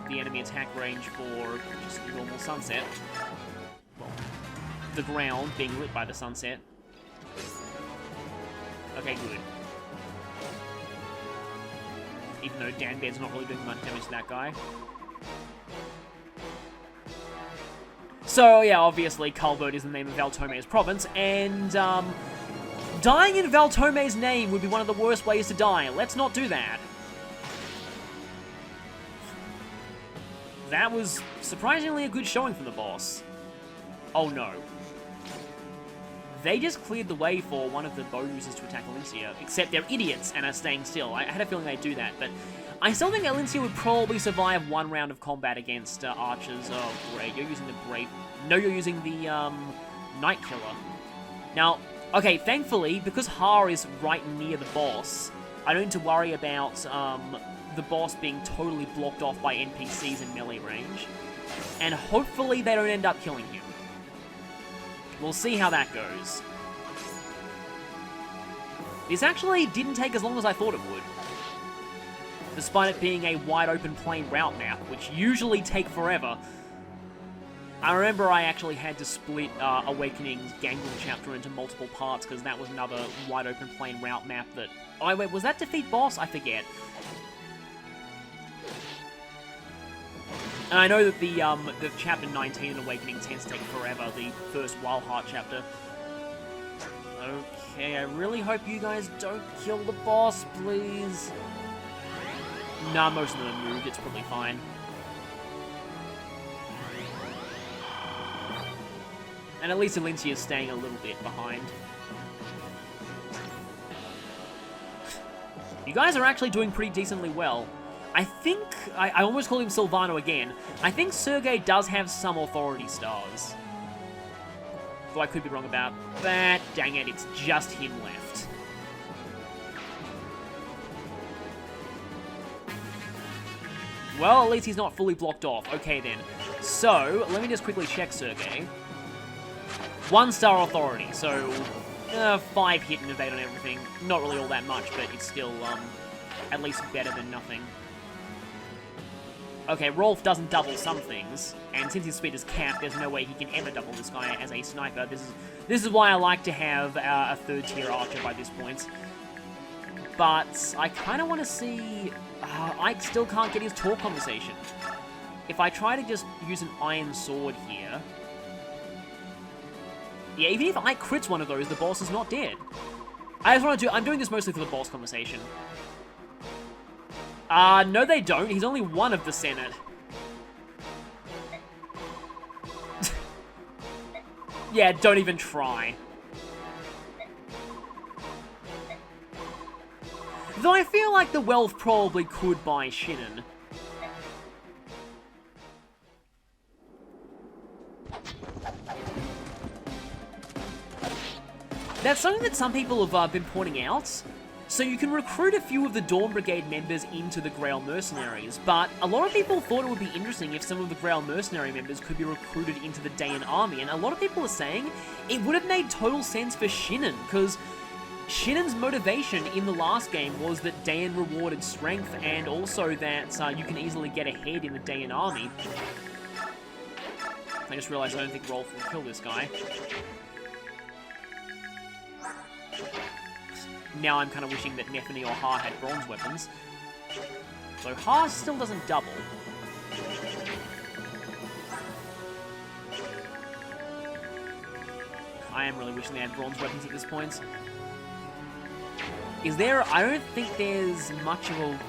the enemy attack range for just normal sunset. Well, the ground being lit by the sunset. Okay, good. Even though Danbed's not really doing much damage to that guy. So, yeah, obviously, Culbert is the name of Valtome's province, and, dying in Valtome's name would be one of the worst ways to die. Let's not do that. That was surprisingly a good showing from the boss. Oh no. They just cleared the way for one of the bow users to attack Alincia, except they're idiots and are staying still. I had a feeling they'd do that, but I still think Alincia would probably survive one round of combat against archers. Oh, great. You're using the Brave... No, you're using the, Night Killer. Now, okay, thankfully, because Har is right near the boss, I don't need to worry about, the boss being totally blocked off by NPCs in melee range. And hopefully they don't end up killing him. We'll see how that goes. This actually didn't take as long as I thought it would. Despite it being a wide open plain route map, which usually take forever. I remember I actually had to split Awakening's Gangrel chapter into multiple parts, because that was another wide-open plain route map that... Oh, wait, was that defeat boss? I forget. And I know that the chapter 19 in Awakening tends to take forever, the first Wild Heart chapter. Okay, I really hope you guys don't kill the boss, please. Nah, most of them have moved, it's probably fine. And at least Alincia is staying a little bit behind. You guys are actually doing pretty decently well. I think... I almost called him Silvano again. I think Sergei does have some authority stars. Though I could be wrong about that. Dang it, it's just him left. Well, at least he's not fully blocked off. Okay, then. So, let me just quickly check Sergei. 1-star authority, so 5 hit and evade on everything. Not really all that much, but it's still at least better than nothing. Okay, Rolf doesn't double some things, and since his speed is capped, there's no way he can ever double this guy as a sniper. This is why I like to have a 3rd-tier archer by this point. But I kind of want to see... Ike still can't get his talk conversation. If I try to just use an iron sword here... Yeah, even if Ike crits one of those, the boss is not dead. I just want to do... I'm doing this mostly for the boss conversation. No they don't. He's only one of the Senate. Yeah, don't even try. Though I feel like the wealth probably could buy Shinnen. That's something that some people have been pointing out. So you can recruit a few of the Dawn Brigade members into the Greil Mercenaries, but a lot of people thought it would be interesting if some of the Greil Mercenary members could be recruited into the Dayan army, and a lot of people are saying it would have made total sense for Shinnen, because Shinnen's motivation in the last game was that Dayan rewarded strength, and also that you can easily get ahead in the Dayan army. I just realized I don't think Rolf will kill this guy. Now I'm kind of wishing that Nefany or Ha had bronze weapons. So Ha still doesn't double. I am really wishing they had bronze weapons at this point. Is there... I don't think there's much of a...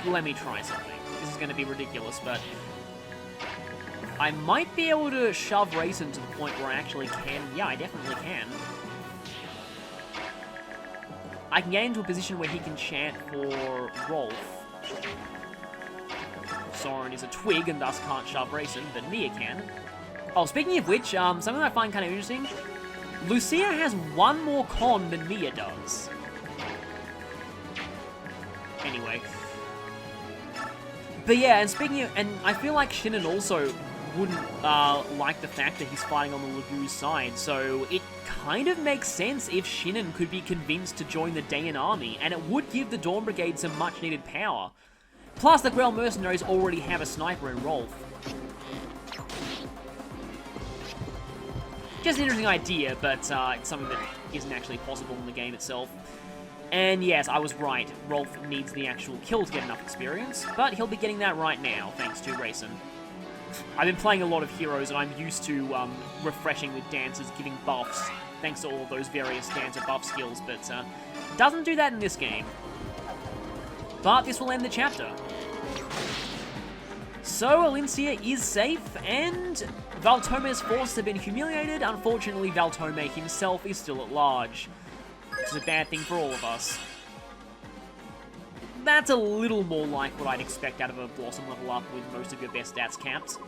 Let me try something. This is going to be ridiculous, but... I might be able to shove Rayson to the point where I actually can... Yeah, I definitely can. I can get into a position where he can chant for Rolf. Soren is a twig and thus can't shove Rayson, but Nia can. Oh, speaking of which, something I find kind of interesting, Lucia has one more con than Nia does. Anyway. But yeah, and speaking of, and I feel like Shinnen also wouldn't like the fact that he's fighting on the Lagu's side, so it kind of makes sense if Shinnen could be convinced to join the Dayan army, and it would give the Dawn Brigade some much-needed power. Plus, the Greil Mercenaries already have a sniper in Rolf. Just an interesting idea, but it's something that isn't actually possible in the game itself. And yes, I was right, Rolf needs the actual kill to get enough experience, but he'll be getting that right now, thanks to Rayson. I've been playing a lot of heroes, and I'm used to refreshing with dancers, giving buffs, thanks to all of those various dancer buff skills, but doesn't do that in this game. But this will end the chapter. So, Alincia is safe, and Valtome's forces have been humiliated. Unfortunately, Valtome himself is still at large, which is a bad thing for all of us. That's a little more like what I'd expect out of a Blossom level up with most of your best stats capped.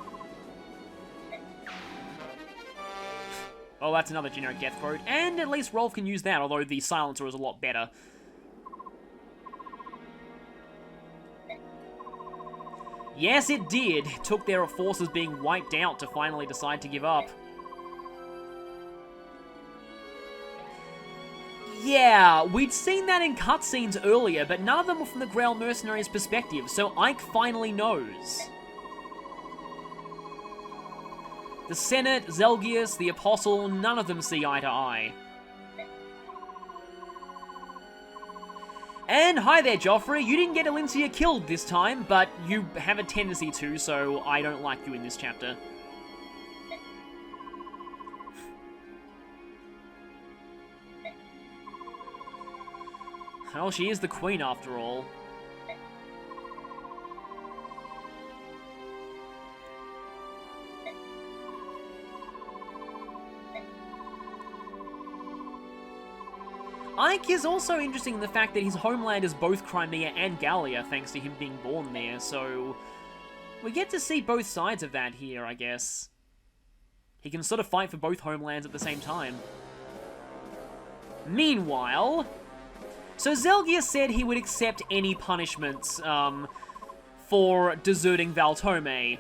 Oh, that's another generic death quote, and at least Rolf can use that, although the silencer is a lot better. Yes, it did. It took their forces being wiped out to finally decide to give up. Yeah, we'd seen that in cutscenes earlier, but none of them were from the Greil Mercenaries' perspective, so Ike finally knows. The Senate, Zelgius, the Apostle, none of them see eye to eye. And hi there, Joffrey. You didn't get Elincia killed this time, but you have a tendency to, so I don't like you in this chapter. Well, she is the queen after all. Ike is also interesting in the fact that his homeland is both Crimea and Gallia, thanks to him being born there, so we get to see both sides of that here, I guess. He can sort of fight for both homelands at the same time. Meanwhile, so Zelgius said he would accept any punishments for deserting Valtome.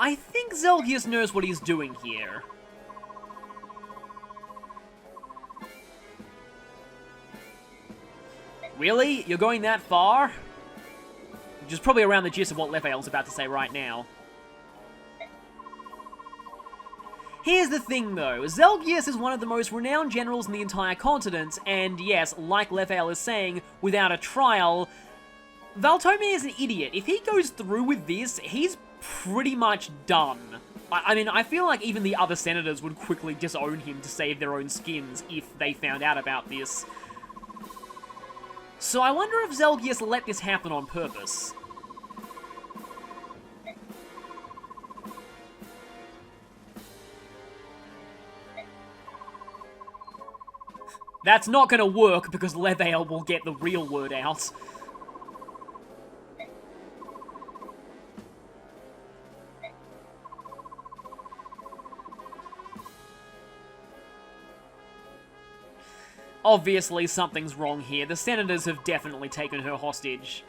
I think Zelgius knows what he's doing here. Really? You're going that far? Which is probably around the gist of what Lefael's about to say right now. Here's the thing, though. Zelgius is one of the most renowned generals in the entire continent, and yes, like Lefael is saying, without a trial, Valtome is an idiot. If he goes through with this, he's pretty much done. I mean, I feel like even the other senators would quickly disown him to save their own skins if they found out about this. So I wonder if Zelgius let this happen on purpose. That's not gonna work because Lefael will get the real word out. Obviously, something's wrong here. The senators have definitely taken her hostage.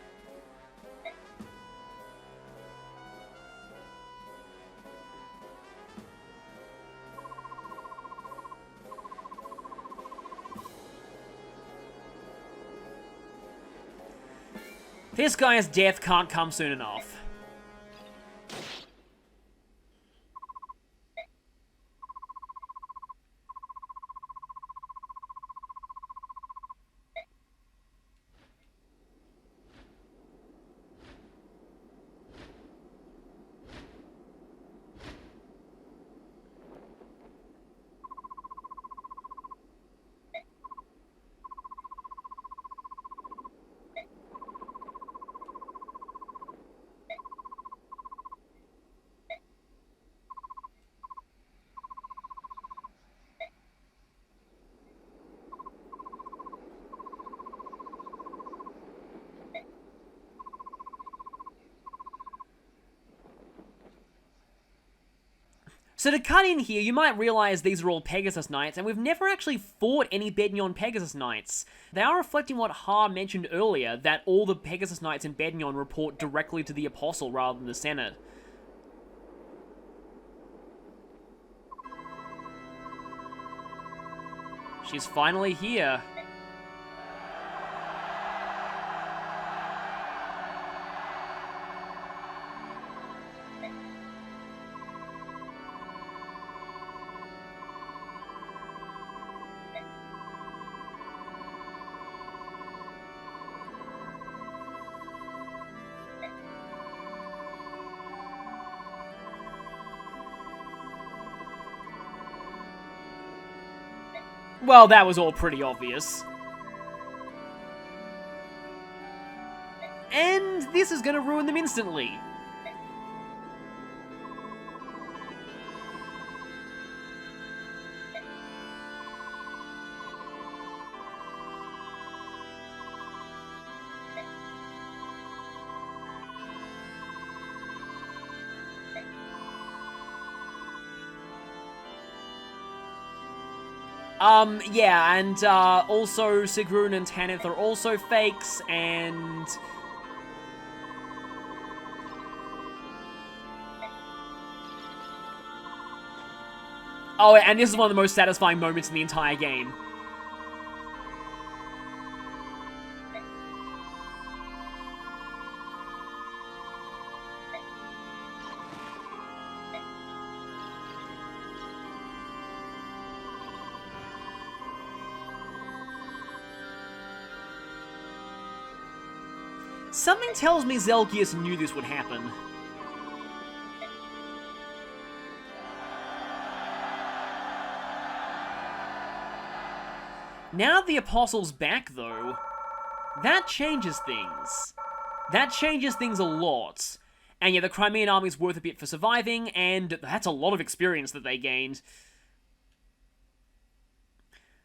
This guy's death can't come soon enough. So to cut in here, you might realize these are all Pegasus Knights, and we've never actually fought any Bednion Pegasus Knights. They are reflecting what Ha mentioned earlier, that all the Pegasus Knights in Bednion report directly to the Apostle rather than the Senate. She's finally here. Well, that was all pretty obvious. And this is gonna ruin them instantly. Yeah, and, also Sigrun and Tanith are also fakes, and... Oh, and this is one of the most satisfying moments in the entire game. Something tells me Zelgius knew this would happen. Now the Apostle's back, though, that changes things. That changes things a lot. And yeah, the Crimean army's worth a bit for surviving, and that's a lot of experience that they gained.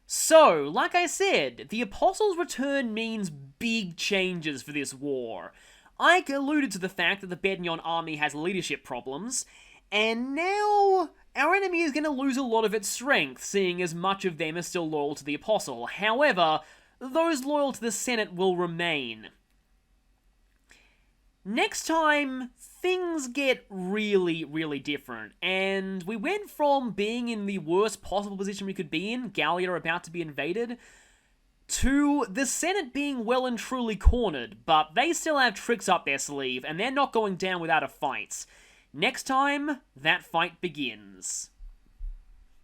So, like I said, the Apostle's return means big changes for this war. I alluded to the fact that the Bednion army has leadership problems, and now our enemy is going to lose a lot of its strength, seeing as much of them are still loyal to the Apostle. However, those loyal to the Senate will remain. Next time, things get really, really different, and we went from being in the worst possible position we could be in, Gallia about to be invaded, to the Senate being well and truly cornered, but they still have tricks up their sleeve, and they're not going down without a fight. Next time, that fight begins.